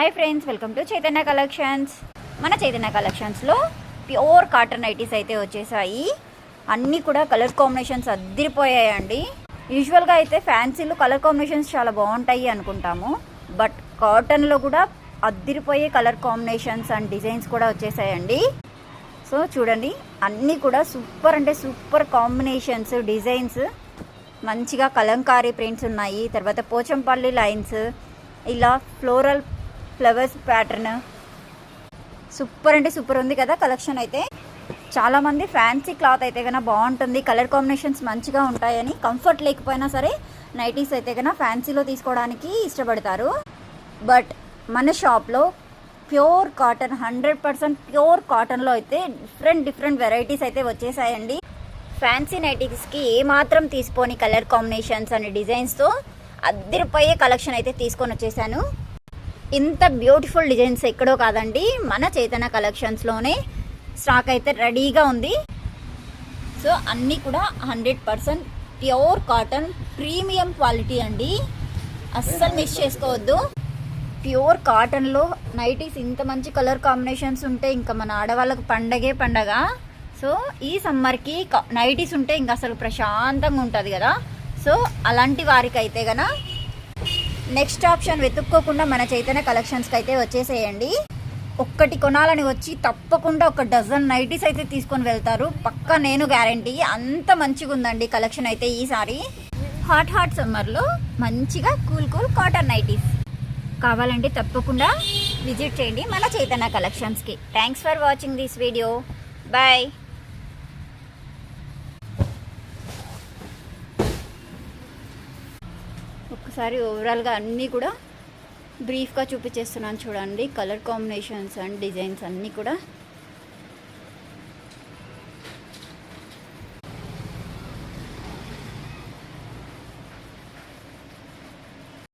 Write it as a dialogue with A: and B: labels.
A: Hi friends, welcome to Chaitanya collections. మన చైతన్య కలెక్షన్స్లో pure cotton nighties అయితే వచ్చేసాయి. అన్నీ కూడా కలర్ కాంబినేషన్స్ అద్దరిపోయాయండి. యూజువల్గా అయితే ఫ్యాన్సీలో కలర్ కాంబినేషన్స్ చాలా బాగుంటాయి అనుకుంటాము, బట్ కాటన్లో కూడా అద్దరిపోయే కలర్ కాంబినేషన్స్ అండ్ డిజైన్స్ కూడా వచ్చేసాయండి. సో చూడండి, అన్నీ కూడా సూపర్ అంటే సూపర్ కాంబినేషన్స్, డిజైన్స్, మంచిగా కలంకారీ ప్రింట్స్ ఉన్నాయి. తర్వాత పోచంపల్లి లైన్స్, ఇలా ఫ్లోరల్ ఫ్లవర్స్ ప్యాటర్న్, సూపర్ అంటే సూపర్ ఉంది కదా కలెక్షన్ అయితే. చాలామంది ఫ్యాన్సీ క్లాత్ అయితే కన్నా బాగుంటుంది, కలర్ కాంబినేషన్స్ మంచిగా ఉంటాయని, కంఫర్ట్ లేకపోయినా సరే నైటీస్ అయితే కన్నా ఫ్యాన్సీలో తీసుకోవడానికి ఇష్టపడతారు. బట్ మన షాప్లో ప్యూర్ కాటన్, 100% ప్యూర్ కాటన్లో అయితే డిఫరెంట్ వెరైటీస్ అయితే వచ్చేసాయండి. ఫ్యాన్సీ నైటీస్కి ఏమాత్రం తీసుకోని కలర్ కాంబినేషన్స్ అండ్ డిజైన్స్తో అద్దరిపోయే కలెక్షన్ అయితే తీసుకొని వచ్చేసాను. ఇంత బ్యూటిఫుల్ డిజైన్స్ ఎక్కడో కాదండి, మన చైతన్య కలెక్షన్స్లోనే స్టాక్ అయితే రెడీగా ఉంది. సో అన్నీ కూడా 100% ప్యూర్ కాటన్, ప్రీమియం క్వాలిటీ అండి, అస్సలు మిస్ చేసుకోవద్దు. ప్యూర్ కాటన్లో నైటీస్ ఇంత మంచి కలర్ కాంబినేషన్స్ ఉంటే ఇంకా మన ఆడవాళ్ళకు పండగే పండగ. సో ఈ సమ్మర్కి నైటీస్ ఉంటే ఇంకా అసలు ప్రశాంతంగా ఉంటుంది కదా. సో అలాంటి వారికి అయితే గన నెక్స్ట్ ఆప్షన్ వెతుక్కోకుండా మన చైతన్య కలెక్షన్స్కి అయితే వచ్చేసేయండి. ఒక్కటి కొనాలని వచ్చి తప్పకుండా ఒక డజన్ నైటీస్ అయితే తీసుకొని వెళ్తారు, పక్కా నేను గ్యారంటీ. అంత మంచిగా ఉందండి కలెక్షన్ అయితే ఈసారి. హాట్ సమ్మర్లో మంచిగా కూల్ కాటన్ నైటీస్ కావాలంటే తప్పకుండా విజిట్ చేయండి మన చైతన్య కలెక్షన్స్కి. Thanks for watching this video. Bye. ఒకసారి ఓవరాల్గా అన్నీ కూడా బ్రీఫ్గా చూపించేస్తున్నాను చూడండి. కలర్ కాంబినేషన్స్ అండ్ డిజైన్స్ అన్నీ కూడా